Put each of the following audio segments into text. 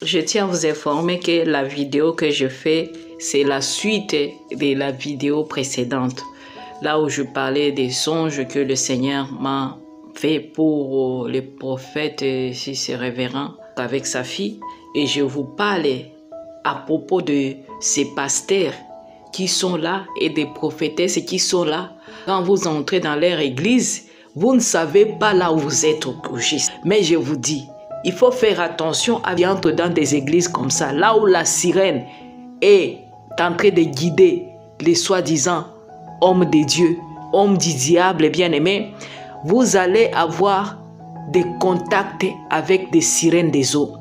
Je tiens à vous informer que la vidéo que je fais, c'est la suite de la vidéo précédente. Là où je parlais des songes que le Seigneur m'a fait pour le prophète, si c'est révérend, avec sa fille. Et je vous parlais à propos de ces pasteurs qui sont là et des prophétesses qui sont là. Quand vous entrez dans leur église, vous ne savez pas là où vous êtes au juste. Mais je vous dis, il faut faire attention à entrer dans des églises comme ça, là où la sirène est en train de guider les soi-disant hommes de Dieu, hommes du diable, bien-aimés. Vous allez avoir des contacts avec des sirènes des eaux.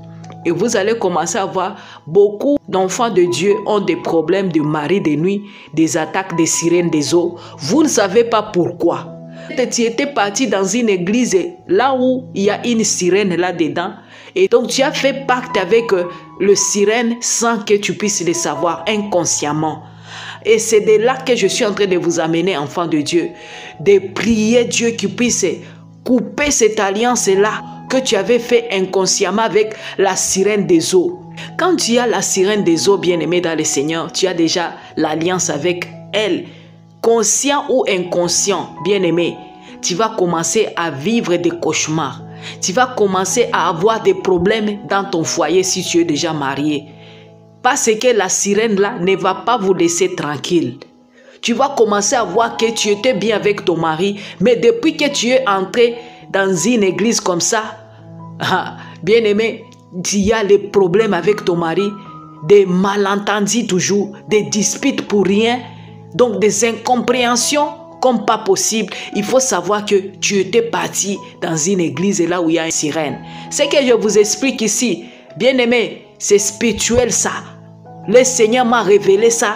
Et vous allez commencer à voir beaucoup d'enfants de Dieu ont des problèmes de mari de nuit, des attaques des sirènes des eaux. Vous ne savez pas pourquoi. Tu étais parti dans une église là où il y a une sirène là-dedans. Et donc tu as fait pacte avec le sirène sans que tu puisses le savoir inconsciemment. Et c'est de là que je suis en train de vous amener, enfants de Dieu, de prier Dieu qui puisse couper cette alliance-là que tu avais fait inconsciemment avec la sirène des eaux. Quand tu as la sirène des eaux, bien-aimée dans le Seigneur, tu as déjà l'alliance avec elle. Conscient ou inconscient, bien-aimé, tu vas commencer à vivre des cauchemars. Tu vas commencer à avoir des problèmes dans ton foyer si tu es déjà marié. Parce que la sirène là ne va pas vous laisser tranquille. Tu vas commencer à voir que tu étais bien avec ton mari, mais depuis que tu es entré dans une église comme ça, bien-aimé, il y a des problèmes avec ton mari, des malentendus toujours, des disputes pour rien, donc des incompréhensions comme pas possible. Il faut savoir que tu étais parti dans une église là où il y a une sirène. Ce que je vous explique ici, bien-aimé, c'est spirituel ça. Le Seigneur m'a révélé ça.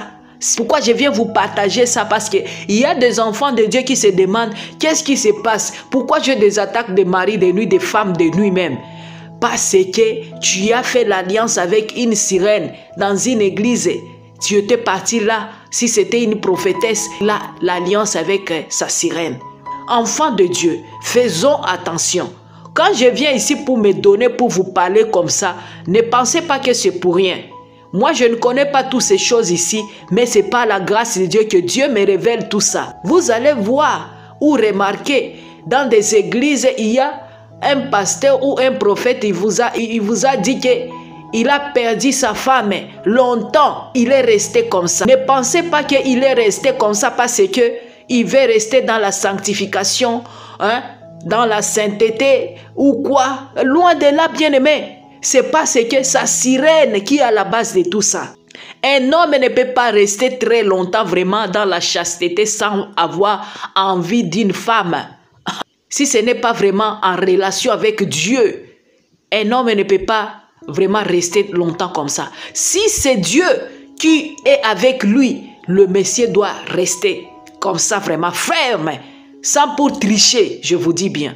Pourquoi je viens vous partager ça? Parce qu'il y a des enfants de Dieu qui se demandent qu'est-ce qui se passe? Pourquoi j'ai des attaques de mari de nuit, de femmes de nuit même? Parce que tu as fait l'alliance avec une sirène dans une église. Tu étais parti là, si c'était une prophétesse, là, l'alliance avec sa sirène. Enfants de Dieu, faisons attention. Quand je viens ici pour me donner, pour vous parler comme ça, ne pensez pas que c'est pour rien. Moi, je ne connais pas toutes ces choses ici, mais c'est par la grâce de Dieu que Dieu me révèle tout ça. Vous allez voir ou remarquer, dans des églises, il y a un pasteur ou un prophète, il vous a dit qu'il a perdu sa femme longtemps. Il est resté comme ça. Ne pensez pas qu'il est resté comme ça parce qu'il veut rester dans la sanctification, hein, dans la sainteté ou quoi. Loin de là, bien-aimé. C'est parce que sa sirène qui est à la base de tout ça. Un homme ne peut pas rester très longtemps vraiment dans la chasteté sans avoir envie d'une femme. Si ce n'est pas vraiment en relation avec Dieu, un homme ne peut pas vraiment rester longtemps comme ça. Si c'est Dieu qui est avec lui, le Messie doit rester comme ça vraiment ferme, sans pour tricher, je vous dis bien.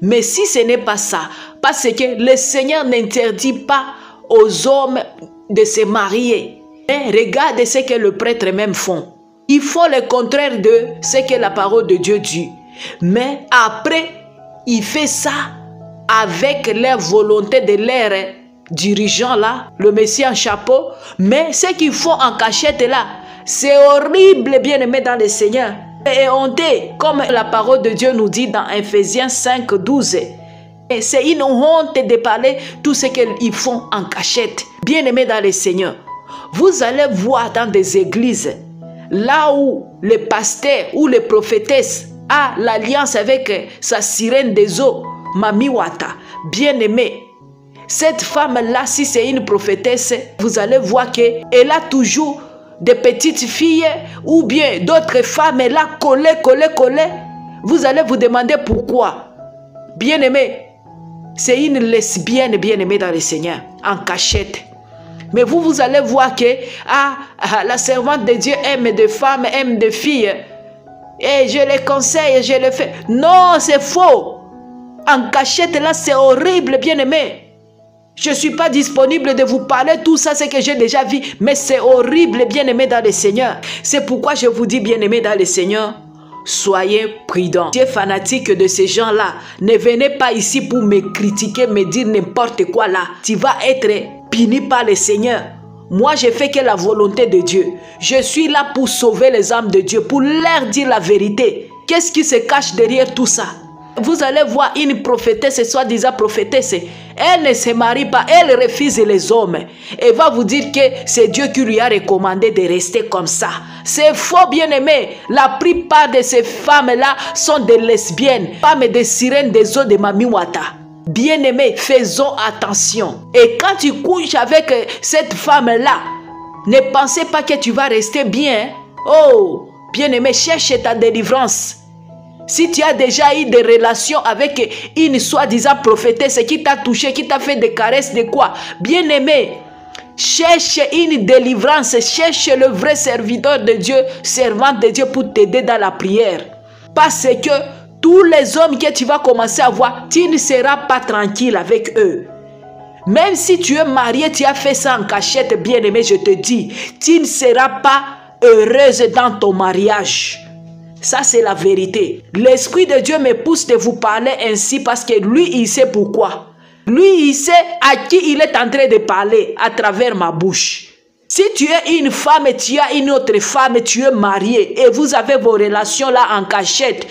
Mais si ce n'est pas ça, parce que le Seigneur n'interdit pas aux hommes de se marier. Et regarde ce que le prêtre même font. Ils font le contraire de ce que la parole de Dieu dit. Mais après, il fait ça avec leur volonté de leur dirigeant là, le Messie en chapeau. Mais ce qu'ils font en cachette là, c'est horrible, bien-aimé dans le Seigneur. Et honteux, comme la parole de Dieu nous dit dans Ephésiens 5, 12. Et c'est une honte de parler tout ce qu'ils font en cachette. Bien-aimés dans le Seigneur, vous allez voir dans des églises, là où le pasteur ou les prophétesses a l'alliance avec sa sirène des eaux, Mami Wata, bien-aimé. Cette femme-là, si c'est une prophétesse, vous allez voir qu'elle a toujours des petites filles ou bien d'autres femmes là collées. Vous allez vous demander pourquoi. Bien-aimé, c'est une lesbienne bien-aimée dans le Seigneur, en cachette. Mais vous allez voir que la servante de Dieu aime des femmes, aime des filles. Et je les conseille, je le fais. Non, c'est faux. En cachette là, c'est horrible, bien-aimé. Je ne suis pas disponible de vous parler tout ça, c'est que j'ai déjà vu. Mais c'est horrible, bien-aimé dans le Seigneur. C'est pourquoi je vous dis, bien-aimé dans le Seigneur, soyez prudents. Tu es fanatique de ces gens-là. Ne venez pas ici pour me critiquer, me dire n'importe quoi là. Tu vas être puni par le Seigneur. Moi, je fais que la volonté de Dieu. Je suis là pour sauver les âmes de Dieu, pour leur dire la vérité. Qu'est-ce qui se cache derrière tout ça? Vous allez voir une prophétesse, soi-disant prophétesse. Elle ne se marie pas, elle refuse les hommes. Elle va vous dire que c'est Dieu qui lui a recommandé de rester comme ça. C'est faux, bien-aimé. La plupart de ces femmes-là sont des lesbiennes, femmes des sirènes des eaux de Mamiwata. Bien-aimé, faisons attention. Et quand tu couches avec cette femme-là, ne pensez pas que tu vas rester bien. Oh, bien-aimé, cherche ta délivrance. Si tu as déjà eu des relations avec une soi-disant prophétesse qui t'a touché, qui t'a fait des caresses de quoi? Bien-aimé, cherche une délivrance, cherche le vrai serviteur de Dieu, servante de Dieu pour t'aider dans la prière. Parce que tous les hommes que tu vas commencer à voir, tu ne seras pas tranquille avec eux. Même si tu es marié, tu as fait ça en cachette, bien-aimé, je te dis, tu ne seras pas heureuse dans ton mariage. Ça, c'est la vérité. L'Esprit de Dieu me pousse de vous parler ainsi parce que lui, il sait pourquoi. Lui, il sait à qui il est en train de parler à travers ma bouche. Si tu es une femme et tu as une autre femme, tu es marié et vous avez vos relations là en cachette,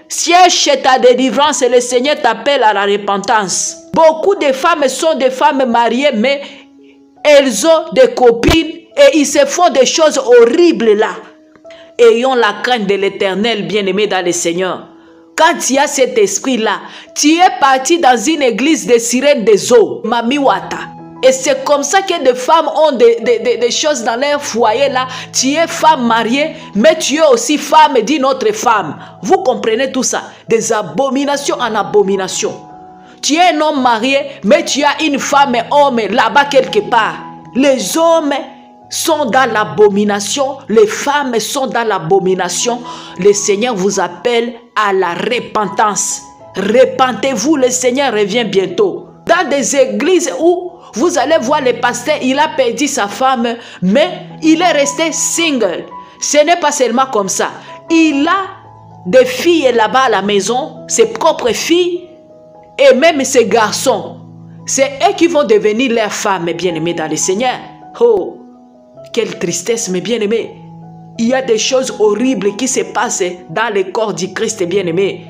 cherche ta délivrance et le Seigneur t'appelle à la repentance. Beaucoup de femmes sont des femmes mariées, mais elles ont des copines et ils se font des choses horribles là. Ayons la crainte de l'Éternel, bien-aimé dans le Seigneur. Quand tu as cet esprit-là, tu es parti dans une église de sirènes des eaux, Mamiwata. Et c'est comme ça que des femmes ont des choses dans leur foyer là. Tu es femme mariée, mais tu es aussi femme d'une autre femme. Vous comprenez tout ça? Des abominations en abominations. Tu es un homme marié, mais tu as une femme et homme là-bas quelque part. Les hommes sont dans l'abomination, les femmes sont dans l'abomination. Le Seigneur vous appelle à la repentance. Repentez-vous, le Seigneur revient bientôt. Dans des églises où vous allez voir le pasteur, il a perdu sa femme, mais il est resté single. Ce n'est pas seulement comme ça. Il a des filles là-bas à la maison, ses propres filles, et même ses garçons. C'est eux qui vont devenir leurs femmes, bien-aimés dans le Seigneur. Oh! Quelle tristesse, mes bien-aimés. Il y a des choses horribles qui se passent dans le corps du Christ, bien-aimé.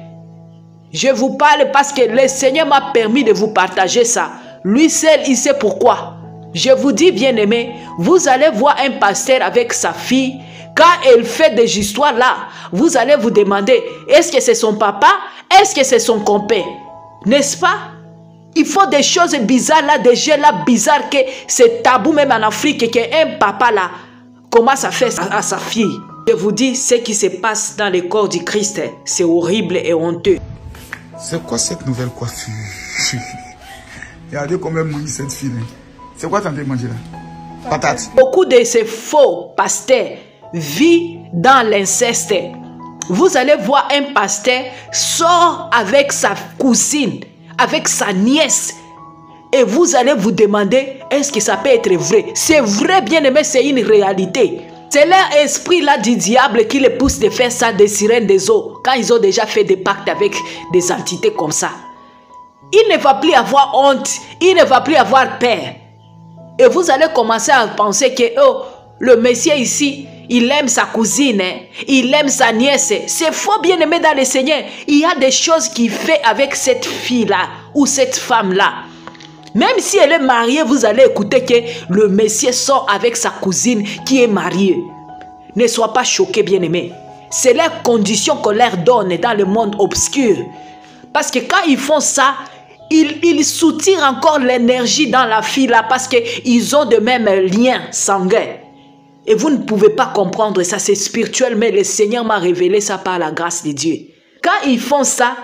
Je vous parle parce que le Seigneur m'a permis de vous partager ça. Lui seul, il sait pourquoi. Je vous dis, bien-aimé, vous allez voir un pasteur avec sa fille. Quand elle fait des histoires là, vous allez vous demander, est-ce que c'est son papa? Est-ce que c'est son compère? N'est-ce pas? Il faut des choses bizarres là, des jeux là bizarres que c'est tabou même en Afrique qu'un papa là commence à faire à sa fille. Je vous dis, ce qui se passe dans le corps du Christ, c'est horrible et honteux. C'est quoi cette nouvelle coiffure? Regardez comment elle mange cette fille. C'est quoi tu es en train de manger là? Patate. Beaucoup de ces faux pasteurs vivent dans l'inceste. Vous allez voir un pasteur sort avec sa cousine, avec sa nièce. Et vous allez vous demander, est-ce que ça peut être vrai? C'est vrai, bien aimé, c'est une réalité. C'est leur esprit là du diable qui les pousse de faire ça des sirènes des eaux. Quand ils ont déjà fait des pactes avec des entités comme ça. Il ne va plus avoir honte. Il ne va plus avoir peur. Et vous allez commencer à penser que oh, le Messie ici, il aime sa cousine, hein? Il aime sa nièce. C'est faux, bien aimé dans le Seigneur. Il y a des choses qu'il fait avec cette fille-là ou cette femme-là. Même si elle est mariée, vous allez écouter que le Messie sort avec sa cousine qui est mariée. Ne sois pas choqué, bien-aimé. C'est leur condition qu'on leur donne dans le monde obscur. Parce que quand ils font ça, ils soutirent encore l'énergie dans la fille là parce qu'ils ont de même liens sanguins. Et vous ne pouvez pas comprendre ça, c'est spirituel, mais le Seigneur m'a révélé ça par la grâce de Dieu. Quand ils font ça,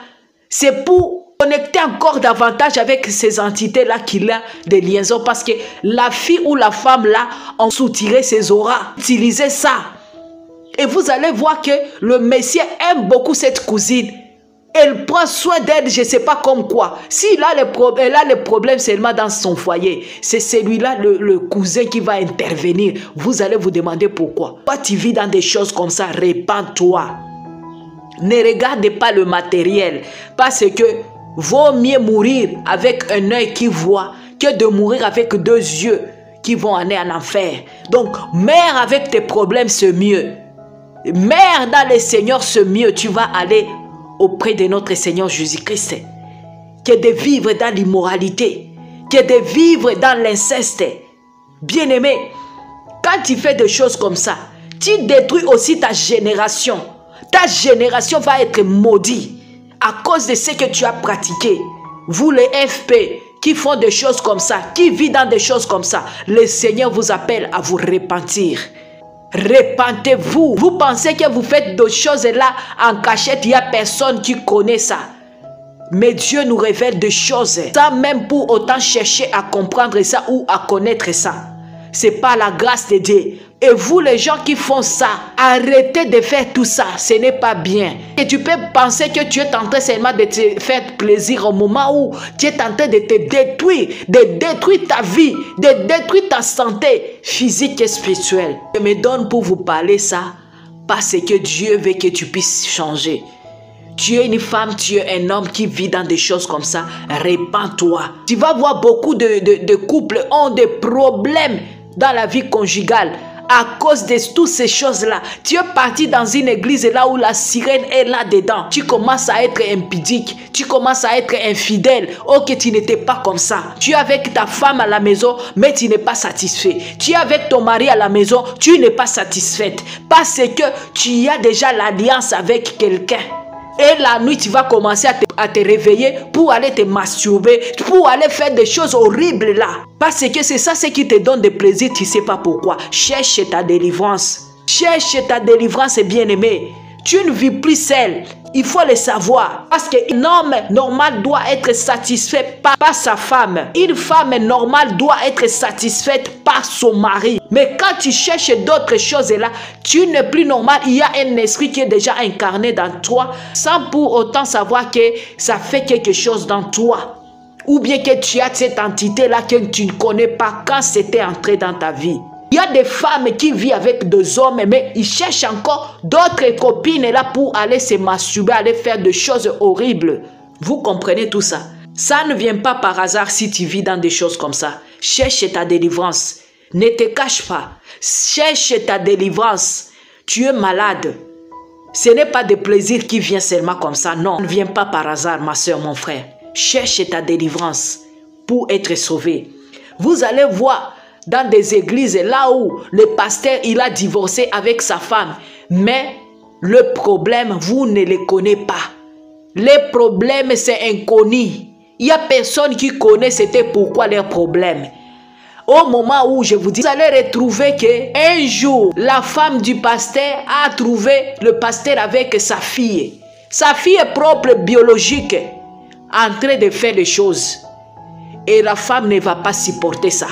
c'est pour connecter encore davantage avec ces entités-là qu'il a des liaisons parce que la fille ou la femme-là ont soutiré ses auras, utilisé ça. Et vous allez voir que le Messie aime beaucoup cette cousine. Elle prend soin d'elle, je ne sais pas comme quoi. S'il a le problème seulement dans son foyer, c'est celui-là, le cousin qui va intervenir. Vous allez vous demander pourquoi. Toi, tu vis dans des choses comme ça, répands-toi. Ne regarde pas le matériel parce que vaut mieux mourir avec un œil qui voit que de mourir avec 2 yeux qui vont aller en enfer. Donc, meurs avec tes problèmes, c'est mieux. Meurs dans le Seigneur, c'est mieux. Tu vas aller auprès de notre Seigneur Jésus-Christ. Que de vivre dans l'immoralité, que de vivre dans l'inceste. Bien-aimé, quand tu fais des choses comme ça, tu détruis aussi ta génération. Ta génération va être maudite à cause de ce que tu as pratiqué. Vous les FP qui font des choses comme ça, qui vivent dans des choses comme ça, le Seigneur vous appelle à vous repentir. Repentez-vous. Vous pensez que vous faites des choses là en cachette, il n'y a personne qui connaît ça. Mais Dieu nous révèle des choses sans même pour autant chercher à comprendre ça ou à connaître ça. C'est pas la grâce de Dieu. Et vous les gens qui font ça, arrêtez de faire tout ça. Ce n'est pas bien. Et tu peux penser que tu es en train seulement de te faire plaisir au moment où tu es en train de te détruire, de détruire ta vie, de détruire ta santé physique et spirituelle. Je me donne pour vous parler ça parce que Dieu veut que tu puisses changer. Tu es une femme, tu es un homme qui vit dans des choses comme ça. Répands-toi. Tu vas voir beaucoup de couples ont des problèmes dans la vie conjugale à cause de toutes ces choses-là. Tu es parti dans une église là où la sirène est là-dedans. Tu commences à être impudique. Tu commences à être infidèle. Oh, que tu n'étais pas comme ça. Tu es avec ta femme à la maison, mais tu n'es pas satisfait. Tu es avec ton mari à la maison, tu n'es pas satisfaite. Parce que tu as déjà l'alliance avec quelqu'un. Et la nuit, tu vas commencer à te réveiller pour aller te masturber, pour aller faire des choses horribles là. Parce que c'est ça ce qui te donne des plaisirs, tu ne sais pas pourquoi. Cherche ta délivrance. Cherche ta délivrance, bien-aimé. Tu ne vis plus seul. Il faut le savoir. Parce qu'un homme normal doit être satisfait par sa femme. Une femme normale doit être satisfaite par son mari. Mais quand tu cherches d'autres choses là, tu n'es plus normal. Il y a un esprit qui est déjà incarné dans toi sans pour autant savoir que ça fait quelque chose dans toi. Ou bien que tu as cette entité là que tu ne connais pas quand c'était entré dans ta vie. Il y a des femmes qui vivent avec des hommes, mais ils cherchent encore d'autres copines là pour aller se masturber, aller faire des choses horribles. Vous comprenez tout ça? Ça ne vient pas par hasard si tu vis dans des choses comme ça. Cherche ta délivrance. Ne te cache pas. Cherche ta délivrance. Tu es malade. Ce n'est pas des plaisirs qui viennent seulement comme ça. Non, ça ne vient pas par hasard, ma soeur, mon frère. Cherche ta délivrance pour être sauvé. Vous allez voir dans des églises là où le pasteur il a divorcé avec sa femme, mais le problème vous ne le connaissez pas. Le problème c'est inconnu. Il n'y a personne qui connaît c'était pourquoi leur problème. Au moment où je vous dis, vous allez retrouver que un jour la femme du pasteur a trouvé le pasteur avec sa fille propre biologique en train de faire des choses et la femme ne va pas supporter ça.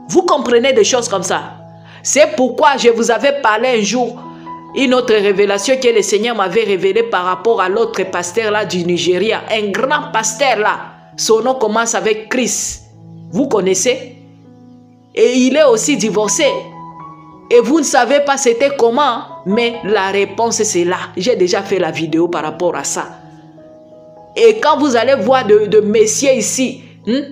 Vous comprenez des choses comme ça. C'est pourquoi je vous avais parlé un jour, une autre révélation que le Seigneur m'avait révélée par rapport à l'autre pasteur là du Nigeria. Un grand pasteur là. Son nom commence avec Chris. Vous connaissez? Et il est aussi divorcé. Et vous ne savez pas c'était comment. Mais la réponse c'est là. J'ai déjà fait la vidéo par rapport à ça. Et quand vous allez voir de messieurs ici,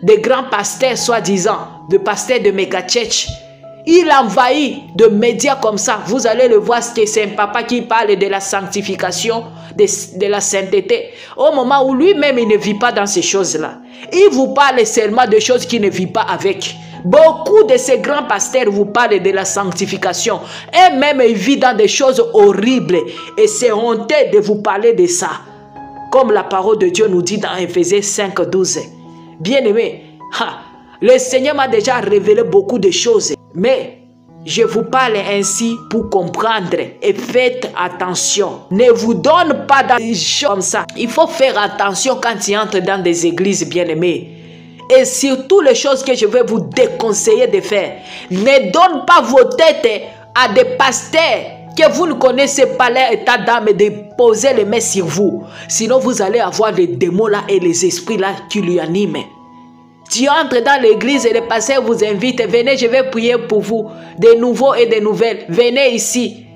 des grands pasteurs soi-disant, de pasteurs de Megachurch, il envahit de médias comme ça. Vous allez le voir, c'est un papa qui parle de la sanctification, de la sainteté. Au moment où lui-même il ne vit pas dans ces choses-là. Il vous parle seulement de choses qu'il ne vit pas avec. Beaucoup de ces grands pasteurs vous parlent de la sanctification. Et même ils vivent dans des choses horribles. Et c'est honteux de vous parler de ça. Comme la parole de Dieu nous dit dans Éphésiens 5:12. Bien-aimé, le Seigneur m'a déjà révélé beaucoup de choses. Mais je vous parle ainsi pour comprendre. Et faites attention. Ne vous donne pas dans des choses comme ça. Il faut faire attention quand tu entres dans des églises, bien-aimés. Et surtout les choses que je vais vous déconseiller de faire. Ne donne pas vos têtes à des pasteurs que vous ne connaissez pas leur état d'âme et de poser les mains sur vous. Sinon vous allez avoir les démons là et les esprits là qui lui animent. Tu entres dans l'église et le pasteur vous invite. Venez, je vais prier pour vous. Des nouveaux et des nouvelles. Venez ici.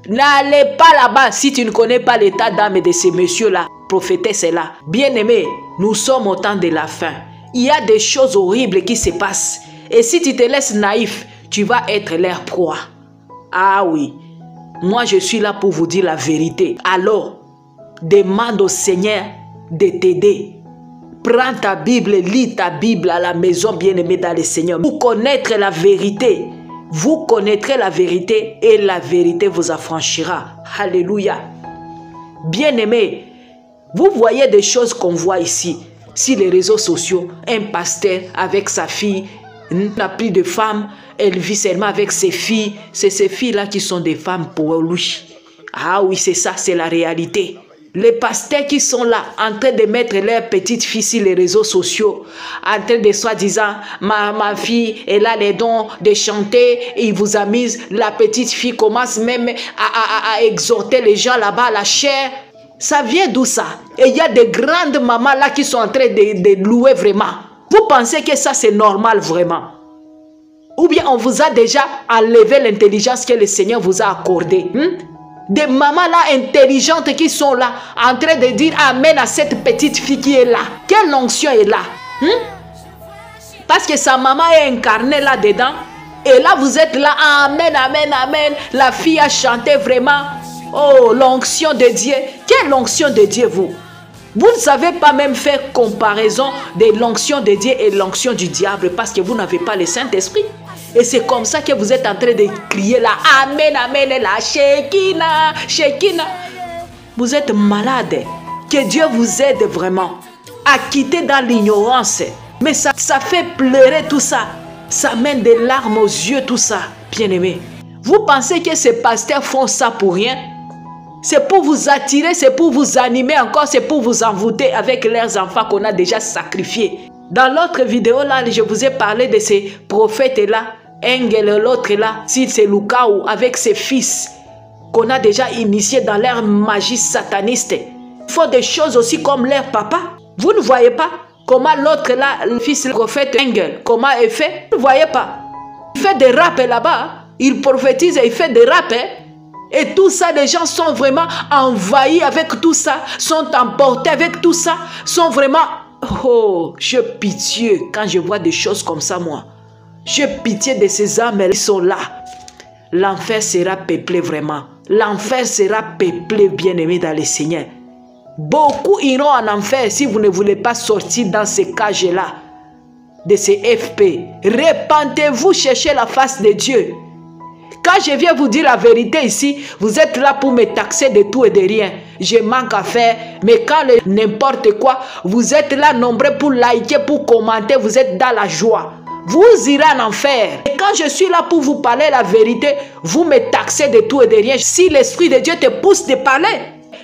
N'allez pas là-bas si tu ne connais pas l'état d'âme de ces messieurs-là. Prophétesse là. Bien-aimés, nous sommes au temps de la fin. Il y a des choses horribles qui se passent. Et si tu te laisses naïf, tu vas être leur proie. Ah oui, moi je suis là pour vous dire la vérité. Alors, demande au Seigneur de t'aider. Prends ta Bible, lis ta Bible à la maison, bien-aimé dans le Seigneur. Vous connaîtrez la vérité. Vous connaîtrez la vérité et la vérité vous affranchira. Alléluia. Bien-aimé, vous voyez des choses qu'on voit ici. Sur les réseaux sociaux, un pasteur avec sa fille n'a plus de femme, elle vit seulement avec ses filles. C'est ces filles-là qui sont des femmes pour lui. Ah oui, c'est ça, c'est la réalité. Les pasteurs qui sont là, en train de mettre leurs petites filles sur les réseaux sociaux, en train de soi-disant, ma fille, elle a les dons de chanter, et ils vous amusent. La petite fille commence même à exhorter les gens là-bas à la chair. Ça vient d'où ça? Et il y a des grandes mamans là qui sont en train de louer vraiment. Vous pensez que ça c'est normal vraiment? Ou bien on vous a déjà enlevé l'intelligence que le Seigneur vous a accordée? Des mamans là intelligentes qui sont là en train de dire amen à cette petite fille qui est là. Quelle onction est là? Parce que sa maman est incarnée là-dedans. Et là vous êtes là, amen, amen, amen. La fille a chanté vraiment. Oh, l'onction de Dieu. Quelle onction de Dieu vous? Vous ne savez pas même faire comparaison de l'onction de Dieu et l'onction du diable parce que vous n'avez pas le Saint-Esprit. Et c'est comme ça que vous êtes en train de crier là, amen, amen, la Shekinah, Shekinah. Vous êtes malade. Que Dieu vous aide vraiment à quitter dans l'ignorance. Mais ça fait pleurer tout ça. Ça mène des larmes aux yeux tout ça, bien-aimé. Vous pensez que ces pasteurs font ça pour rien? C'est pour vous attirer, c'est pour vous animer encore, c'est pour vous envoûter avec leurs enfants qu'on a déjà sacrifiés. Dans l'autre vidéo là, je vous ai parlé de ces prophètes là, Engel, l'autre là, si c'est Lucas ou avec ses fils qu'on a déjà initiés dans leur magie sataniste. Ils font des choses aussi comme leur papa. Vous ne voyez pas comment l'autre là, le fils du prophète Engel, comment il fait? Vous ne voyez pas? Il fait des rap là-bas, il prophétise et il fait des rap. Et tout ça, les gens sont vraiment envahis avec tout ça, sont emportés avec tout ça, sont vraiment... Oh, j'ai pitié quand je vois des choses comme ça, moi. J'ai pitié de ces âmes qui sont là. L'enfer sera peuplé vraiment. L'enfer sera peuplé, bien-aimé dans le Seigneur. Beaucoup iront en enfer si vous ne voulez pas sortir dans ces cages-là, de ces FP. Repentez-vous, cherchez la face de Dieu. Quand je viens vous dire la vérité ici, vous êtes là pour me taxer de tout et de rien. Je manque à faire, mais quand n'importe quoi, vous êtes là nombreux pour liker, pour commenter, vous êtes dans la joie. Vous irez en enfer. Et quand je suis là pour vous parler la vérité, vous me taxez de tout et de rien. Si l'Esprit de Dieu te pousse de parler,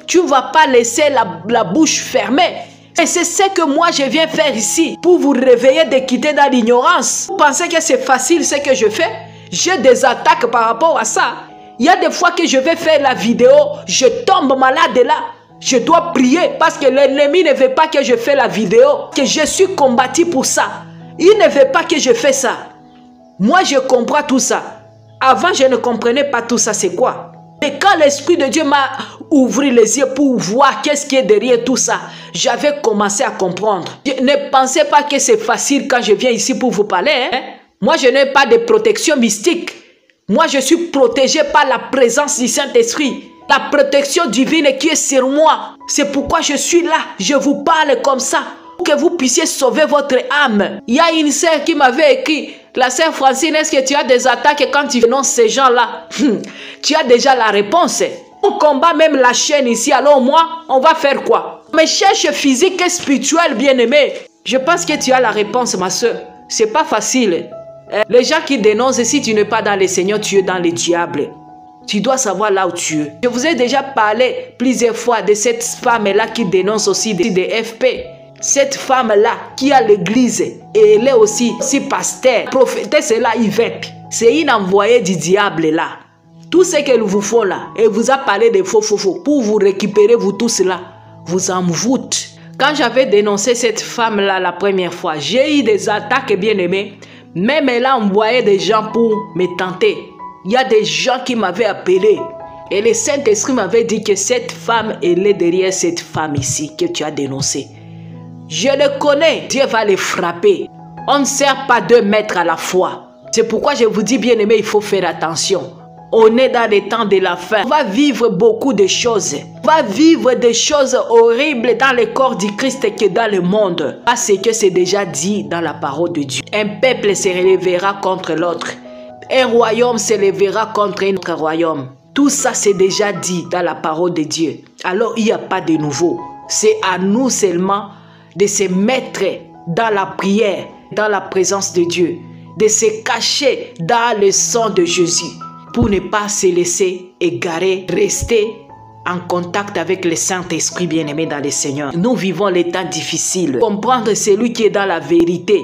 tu ne vas pas laisser la bouche fermée. Et c'est ce que moi je viens faire ici, pour vous réveiller de quitter dans l'ignorance. Vous pensez que c'est facile ce que je fais? J'ai des attaques par rapport à ça. Il y a des fois que je vais faire la vidéo, je tombe malade là. Je dois prier parce que l'ennemi ne veut pas que je fasse la vidéo, que je suis combattu pour ça. Il ne veut pas que je fasse ça. Moi, je comprends tout ça. Avant, je ne comprenais pas tout ça, c'est quoi? Et quand l'Esprit de Dieu m'a ouvert les yeux pour voir qu'est-ce qui est derrière tout ça, j'avais commencé à comprendre. Je ne pensais pas que c'est facile quand je viens ici pour vous parler, hein? Moi, je n'ai pas de protection mystique. Moi, je suis protégé par la présence du Saint-Esprit. La protection divine qui est sur moi. C'est pourquoi je suis là. Je vous parle comme ça. Pour que vous puissiez sauver votre âme. Il y a une sœur qui m'avait écrit. La sœur Francine, est-ce que tu as des attaques quand tu dénonces ces gens-là? Tu as déjà la réponse. On combat même la chaîne ici. Alors moi, on va faire quoi? Mes cherches physiques et spirituelles, bien-aimées. Je pense que tu as la réponse, ma soeur. C'est pas facile. Les gens qui dénoncent, si tu n'es pas dans le Seigneur, tu es dans le diable. Tu dois savoir là où tu es. Je vous ai déjà parlé plusieurs fois de cette femme-là qui dénonce aussi des FP. Cette femme-là qui a l'église et elle est aussi pasteur. Prophétesse là, Yvette. C'est une envoyée du diable là. Tout ce qu'elle vous faut là, elle vous a parlé de faux. Pour vous récupérer, vous tous là, vous envoûte. Quand j'avais dénoncé cette femme-là la première fois, j'ai eu des attaques bien-aimées. Même elle a envoyé des gens pour me tenter. Il y a des gens qui m'avaient appelé. Et le Saint-Esprit m'avait dit que cette femme, elle est derrière cette femme ici que tu as dénoncée. Je le connais. Dieu va les frapper. On ne sert pas 2 maîtres à la fois. C'est pourquoi je vous dis, bien-aimés, il faut faire attention. On est dans les temps de la fin. On va vivre beaucoup de choses. On va vivre des choses horribles dans le corps du Christ que dans le monde. Parce que c'est déjà dit dans la parole de Dieu. Un peuple se relèvera contre l'autre. Un royaume se lèvera contre un autre royaume. Tout ça, c'est déjà dit dans la parole de Dieu. Alors, il n'y a pas de nouveau. C'est à nous seulement de se mettre dans la prière, dans la présence de Dieu, de se cacher dans le sang de Jésus pour ne pas se laisser égarer, rester en contact avec le Saint-Esprit bien-aimé dans le Seigneur. Nous vivons les temps difficiles. Comprendre celui qui est dans la vérité,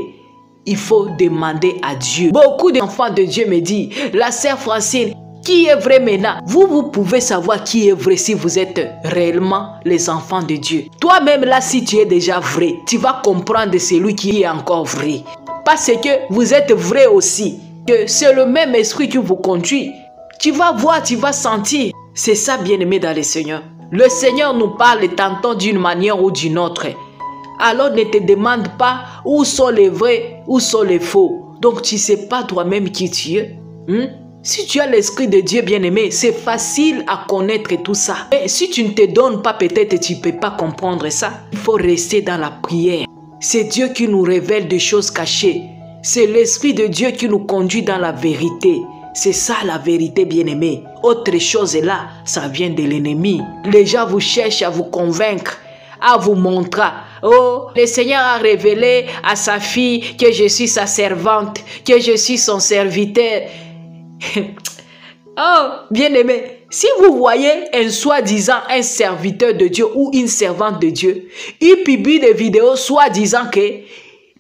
il faut demander à Dieu. Beaucoup d'enfants de Dieu me disent, la sœur Francine, qui est vrai maintenant? Vous pouvez savoir qui est vrai si vous êtes réellement les enfants de Dieu. Toi-même là, si tu es déjà vrai, tu vas comprendre celui qui est encore vrai. Parce que vous êtes vrai aussi. Que c'est le même esprit qui vous conduit. Tu vas voir, tu vas sentir. C'est ça, bien-aimé dans le Seigneur. Le Seigneur nous parle tantôt d'une manière ou d'une autre. Alors ne te demande pas où sont les vrais, où sont les faux. Donc tu ne sais pas toi-même qui tu es. Si tu as l'Esprit de Dieu bien-aimé, c'est facile à connaître tout ça. Mais si tu ne te donnes pas, peut-être tu ne peux pas comprendre ça. Il faut rester dans la prière. C'est Dieu qui nous révèle des choses cachées. C'est l'Esprit de Dieu qui nous conduit dans la vérité. C'est ça la vérité, bien-aimé. Autre chose là, ça vient de l'ennemi. Les gens vous cherchent à vous convaincre, à vous montrer. Oh, le Seigneur a révélé à sa fille que je suis sa servante, que je suis son serviteur. Oh, bien-aimé, si vous voyez un soi-disant un serviteur de Dieu ou une servante de Dieu, il publie des vidéos soi-disant que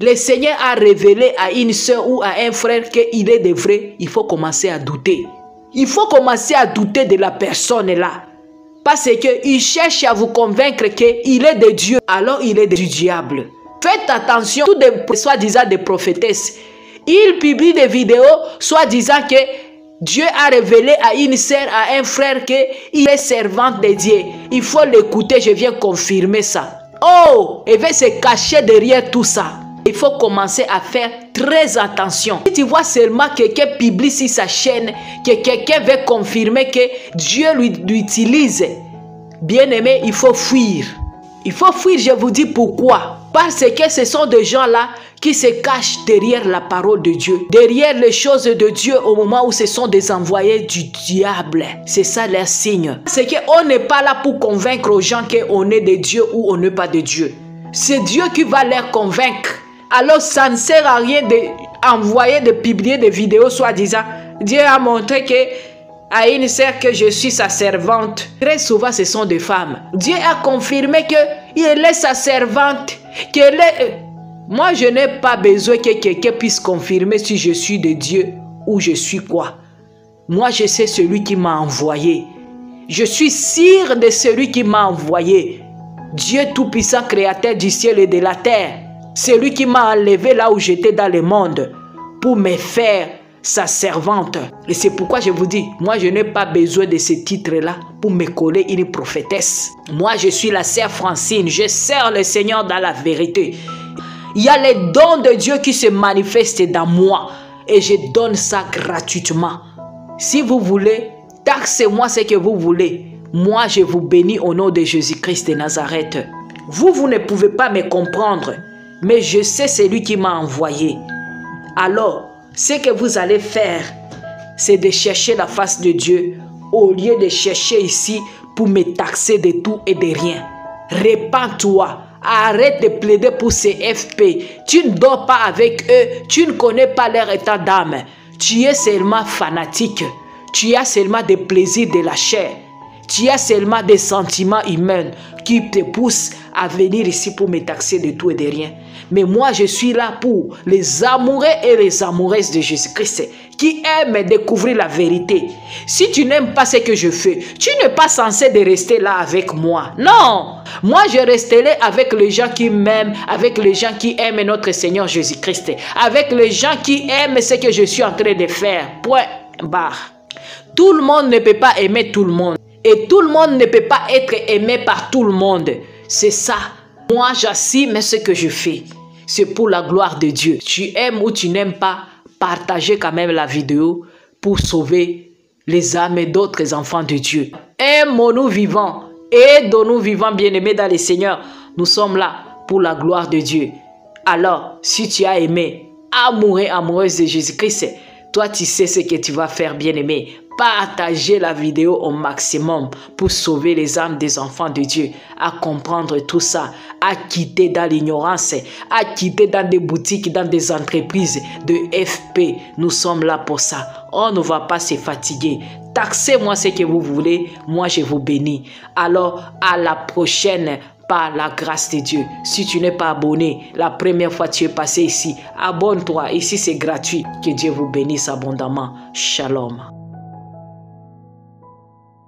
le Seigneur a révélé à une soeur ou à un frère qu'il est de vrai, il faut commencer à douter. Il faut commencer à douter de la personne là. Parce qu'il cherche à vous convaincre qu'il est de Dieu, alors il est du diable. Faites attention, tous des soi-disant des prophétesses. Ils publient des vidéos soi-disant que Dieu a révélé à une sœur, à un frère qu'il est servante de Dieu. Il faut l'écouter, je viens confirmer ça. Oh, il va se cacher derrière tout ça. Il faut commencer à faire très attention. Si tu vois seulement quelqu'un publie sur sa chaîne, que quelqu'un veut confirmer que Dieu l'utilise, bien aimé, il faut fuir. Il faut fuir, je vous dis pourquoi. Parce que ce sont des gens là qui se cachent derrière la parole de Dieu, derrière les choses de Dieu au moment où ce sont des envoyés du diable. C'est ça leur signe. C'est qu'on n'est pas là pour convaincre aux gens qu'on est de Dieu ou on n'est pas de Dieu. C'est Dieu qui va leur convaincre. Alors ça ne sert à rien d'envoyer, de publier des vidéos soi-disant. Dieu a montré que à une sœur que je suis sa servante. Très souvent ce sont des femmes. Dieu a confirmé qu'elle est sa servante. Qu'elle est... Moi je n'ai pas besoin que quelqu'un puisse confirmer si je suis de Dieu ou je suis quoi. Moi je sais celui qui m'a envoyé. Je suis sûr de celui qui m'a envoyé. Dieu tout-puissant, créateur du ciel et de la terre. Celui qui m'a enlevé là où j'étais dans le monde pour me faire sa servante. Et c'est pourquoi je vous dis, moi je n'ai pas besoin de ce titre-là pour me coller une prophétesse. Moi je suis la sœur Francine, je sers le Seigneur dans la vérité. Il y a les dons de Dieu qui se manifestent dans moi et je donne ça gratuitement. Si vous voulez, taxez-moi ce que vous voulez. Moi je vous bénis au nom de Jésus-Christ de Nazareth. Vous ne pouvez pas me comprendre, mais je sais celui qui m'a envoyé. Alors, ce que vous allez faire, c'est de chercher la face de Dieu au lieu de chercher ici pour me taxer de tout et de rien. Répands-toi. Arrête de plaider pour ces FP. Tu ne dors pas avec eux. Tu ne connais pas leur état d'âme. Tu es seulement fanatique. Tu as seulement des plaisirs de la chair. Tu as seulement des sentiments humains qui te poussent à venir ici pour me taxer de tout et de rien. Mais moi, je suis là pour les amoureux et les amoureuses de Jésus-Christ qui aiment découvrir la vérité. Si tu n'aimes pas ce que je fais, tu n'es pas censé de rester là avec moi. Non! Moi, je resterai avec les gens qui m'aiment, avec les gens qui aiment notre Seigneur Jésus-Christ, avec les gens qui aiment ce que je suis en train de faire. Point barre. Tout le monde ne peut pas aimer tout le monde. Et tout le monde ne peut pas être aimé par tout le monde. C'est ça Moi, j'assume ce que je fais. C'est pour la gloire de Dieu. Tu aimes ou tu n'aimes pas, partagez quand même la vidéo pour sauver les âmes d'autres enfants de Dieu. Aimons-nous vivants. Aidons-nous vivants, bien-aimés dans le Seigneur. Nous sommes là pour la gloire de Dieu. Alors, si tu as aimé, amoureux, amoureuse de Jésus-Christ, toi, tu sais ce que tu vas faire, bien-aimé. Partagez la vidéo au maximum pour sauver les âmes des enfants de Dieu, à comprendre tout ça, à quitter dans l'ignorance, à quitter dans des boutiques, dans des entreprises de FP. Nous sommes là pour ça. On ne va pas se fatiguer. Taxez-moi ce que vous voulez, moi je vous bénis. Alors, à la prochaine, par la grâce de Dieu. Si tu n'es pas abonné, la première fois que tu es passé ici, abonne-toi. Ici, c'est gratuit. Que Dieu vous bénisse abondamment. Shalom.